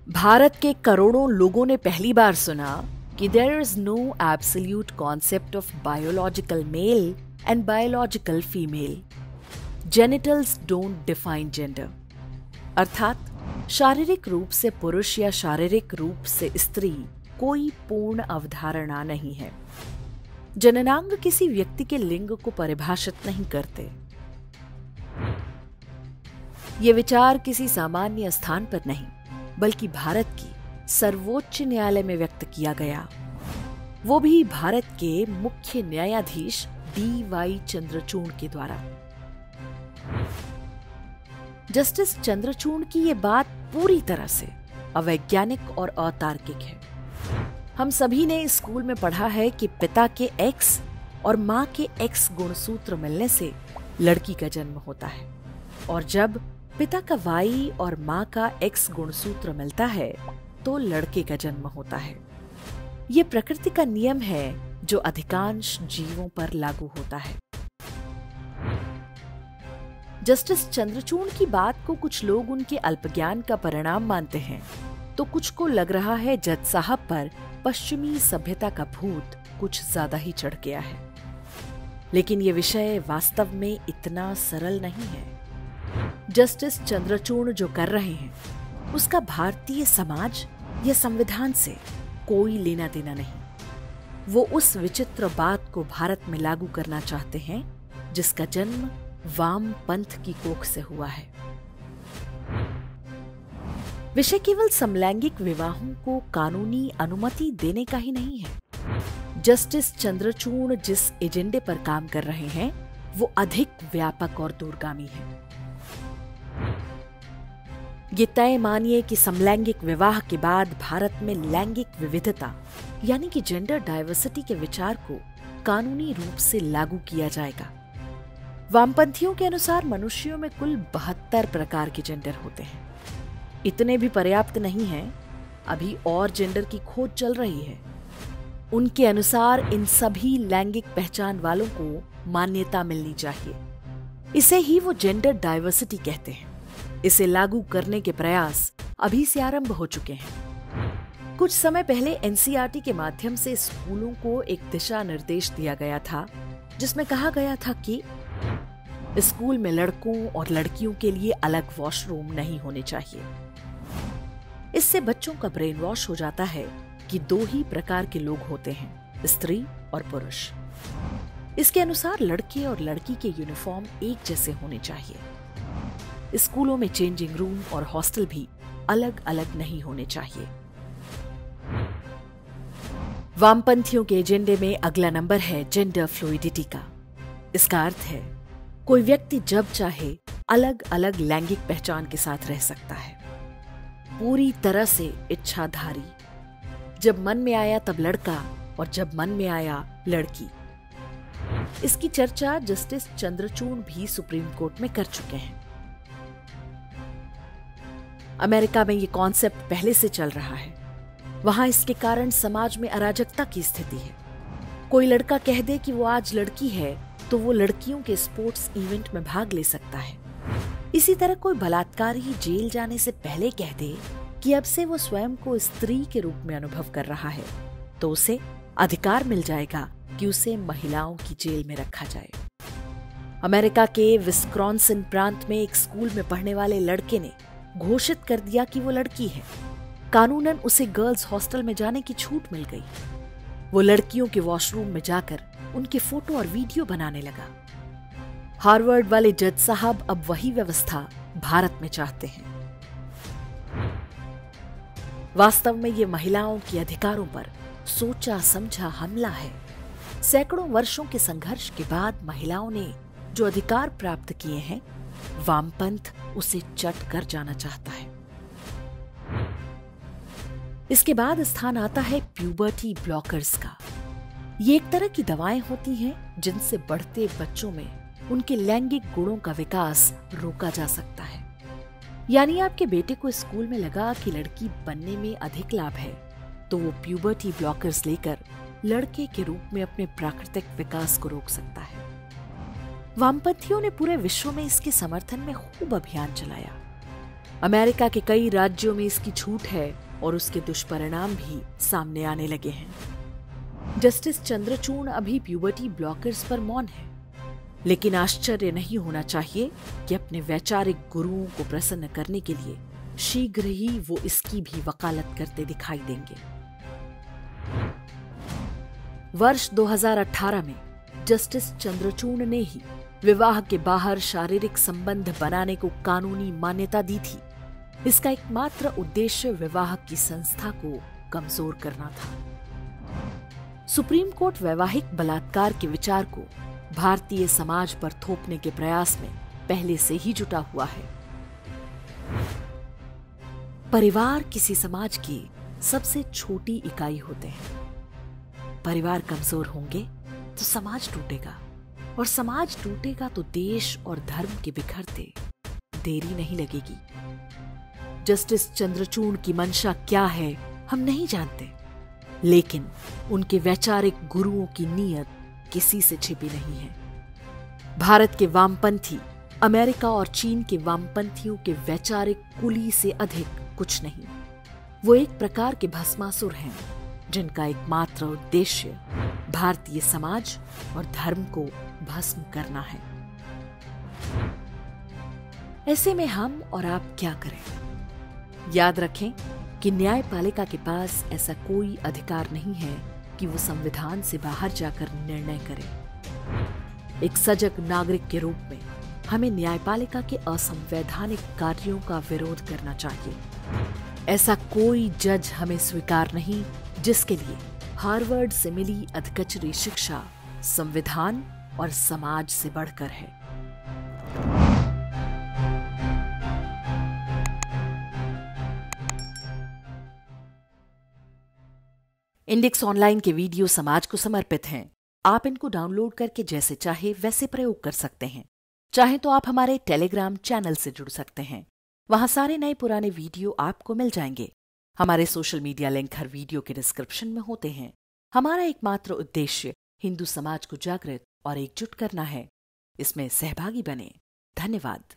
भारत के करोड़ों लोगों ने पहली बार सुना कि there is no absolute concept of biological male and biological female. Genitals don't define gender, अर्थात शारीरिक रूप से पुरुष या शारीरिक रूप से स्त्री कोई पूर्ण अवधारणा नहीं है। जननांग किसी व्यक्ति के लिंग को परिभाषित नहीं करते। ये विचार किसी सामान्य स्थान पर नहीं बल्कि भारत की सर्वोच्च न्यायालय में व्यक्त किया गया, वो भी भारत के मुख्य न्यायाधीश DY चंद्रचूड़ के द्वारा। जस्टिस चंद्रचूड़ की ये बात पूरी तरह से अवैज्ञानिक और अतार्किक है। हम सभी ने स्कूल में पढ़ा है कि पिता के X और मां के X गुणसूत्र मिलने से लड़की का जन्म होता है, और जब पिता का Y और मां का X गुणसूत्र मिलता है तो लड़के का जन्म होता है। ये प्रकृति का नियम है जो अधिकांश जीवों पर लागू होता है। जस्टिस चंद्रचूड़ की बात को कुछ लोग उनके अल्पज्ञान का परिणाम मानते हैं, तो कुछ को लग रहा है जज साहब पर पश्चिमी सभ्यता का भूत कुछ ज्यादा ही चढ़ गया है। लेकिन यह विषय वास्तव में इतना सरल नहीं है। जस्टिस चंद्रचूड़ जो कर रहे हैं उसका भारतीय समाज या संविधान से कोई लेना देना नहीं। वो उस विचित्र बात को भारत में लागू करना चाहते हैं जिसका जन्म वाम पंथ की कोख से हुआ है। विषय केवल समलैंगिक विवाहों को कानूनी अनुमति देने का ही नहीं है। जस्टिस चंद्रचूड़ जिस एजेंडे पर काम कर रहे हैं वो अधिक व्यापक और दूरगामी है। ये तय मानिए कि समलैंगिक विवाह के बाद भारत में लैंगिक विविधता यानी कि जेंडर डाइवर्सिटी के विचार को कानूनी रूप से लागू किया जाएगा। वामपंथियों के अनुसार मनुष्यों में कुल 72 प्रकार के जेंडर होते हैं। इतने भी पर्याप्त नहीं हैं, अभी और जेंडर की खोज चल रही है। उनके अनुसार इन सभी लैंगिक पहचान वालों को मान्यता मिलनी चाहिए। इसे ही वो जेंडर डाइवर्सिटी कहते हैं। इसे लागू करने के प्रयास अभी से आरंभ हो चुके हैं। कुछ समय पहले NCERT के माध्यम से स्कूलों को एक दिशा निर्देश दिया गया था जिसमें कहा गया था कि स्कूल में लड़कों और लड़कियों के लिए अलग वॉशरूम नहीं होने चाहिए। इससे बच्चों का ब्रेन वॉश हो जाता है कि 2 ही प्रकार के लोग होते हैं, स्त्री और पुरुष। इसके अनुसार लड़के और लड़की के यूनिफॉर्म एक जैसे होने चाहिए। स्कूलों में चेंजिंग रूम और हॉस्टल भी अलग अलग नहीं होने चाहिए। वामपंथियों के एजेंडे में अगला नंबर है जेंडर फ्लूइडिटी का। इसका अर्थ है कोई व्यक्ति जब चाहे अलग अलग लैंगिक पहचान के साथ रह सकता है, पूरी तरह से इच्छाधारी। जब मन में आया तब लड़का और जब मन में आया लड़की। इसकी चर्चा जस्टिस चंद्रचूड़ भी सुप्रीम कोर्ट में कर चुके हैं। अमेरिका में ये कॉन्सेप्ट पहले से चल रहा है। वहां इसके कारण समाज में अराजकता की स्थिति है। कोई लड़का कह दे कि वो आज लड़की है तो वो लड़कियों के स्पोर्ट्स इवेंट में भाग ले सकता है। इसी तरह कोई बलात्कारी जेल जाने से पहले कह दे कि अब से वो स्वयं को स्त्री के रूप में अनुभव कर रहा है तो उसे अधिकार मिल जाएगा कि उसे महिलाओं की जेल में रखा जाए। अमेरिका के विस्कॉन्सिन प्रांत में एक स्कूल में पढ़ने वाले लड़के ने घोषित कर दिया कि वो लड़की है। कानूनन उसे गर्ल्स हॉस्टल में जाने की छूट मिल गई। वो लड़कियों के वॉशरूम में जाकर उनके फोटो और वीडियो बनाने लगा। हार्वर्ड वाले जज साहब अब वही व्यवस्था भारत में चाहते हैं। वास्तव में ये महिलाओं के अधिकारों पर सोचा समझा हमला है। सैकड़ों वर्षों के संघर्ष के बाद महिलाओं ने जो अधिकार प्राप्त किए हैं, वामपंथ उसे चट कर जाना चाहता है। इसके बाद स्थान आता है प्यूबर्टी ब्लॉकर्स का। ये एक तरह की दवाएं होती हैं जिनसे बढ़ते बच्चों में उनके लैंगिक गुणों का विकास रोका जा सकता है। यानी आपके बेटे को स्कूल में लगा कि लड़की बनने में अधिक लाभ है तो वो प्यूबर्टी ब्लॉकर्स लेकर लड़के के रूप में अपने प्राकृतिक विकास को रोक सकता है। वामपंथियों ने पूरे विश्व में इसके समर्थन में खूब अभियान चलाया। अमेरिका के कई राज्यों में इसकी छूट है और उसके दुष्परिणाम भी सामने आने लगे हैं। जस्टिस चंद्रचूड़ अभी प्यूबर्टी ब्लॉकर्स पर मौन है, लेकिन आश्चर्य नहीं होना चाहिए कि अपने वैचारिक गुरुओं को प्रसन्न करने के लिए शीघ्र ही वो इसकी भी वकालत करते दिखाई देंगे। वर्ष 2018 में जस्टिस चंद्रचूड़ ने ही विवाह के बाहर शारीरिक संबंध बनाने को कानूनी मान्यता दी थी। इसका एकमात्र उद्देश्य विवाह की संस्था को कमजोर करना था। सुप्रीम कोर्ट वैवाहिक बलात्कार के विचार को भारतीय समाज पर थोपने के प्रयास में पहले से ही जुटा हुआ है। परिवार किसी समाज की सबसे छोटी इकाई होते हैं। परिवार कमजोर होंगे तो समाज टूटेगा, और समाज टूटेगा तो देश और धर्म के बिखरते देरी नहीं लगेगी। जस्टिस चंद्रचूड़ की मंशा क्या है हम नहीं जानते, लेकिन उनके वैचारिक गुरुओं की नीयत किसी से छिपी नहीं है। भारत के वामपंथी अमेरिका और चीन के वामपंथियों के वैचारिक कुली से अधिक कुछ नहीं। वो एक प्रकार के भस्मासुर हैं जिनका एकमात्र उद्देश्य भारतीय समाज और धर्म को भस्म करना है। ऐसे में हम और आप क्या करें? याद रखें कि न्यायपालिका के पास ऐसा कोई अधिकार नहीं है कि वो संविधान से बाहर जाकर निर्णय करे। एक सजग नागरिक के रूप में हमें न्यायपालिका के असंवैधानिक कार्यों का विरोध करना चाहिए। ऐसा कोई जज हमें स्वीकार नहीं जिसके लिए हार्वर्ड से मिली अधकचरी शिक्षा संविधान और समाज से बढ़कर है। इंडेक्स ऑनलाइन के वीडियो समाज को समर्पित हैं। आप इनको डाउनलोड करके जैसे चाहे वैसे प्रयोग कर सकते हैं। चाहे तो आप हमारे टेलीग्राम चैनल से जुड़ सकते हैं। वहां सारे नए पुराने वीडियो आपको मिल जाएंगे। हमारे सोशल मीडिया लिंक हर वीडियो के डिस्क्रिप्शन में होते हैं। हमारा एकमात्र उद्देश्य हिंदू समाज को जागृत और एकजुट करना है। इसमें सहभागी बने। धन्यवाद।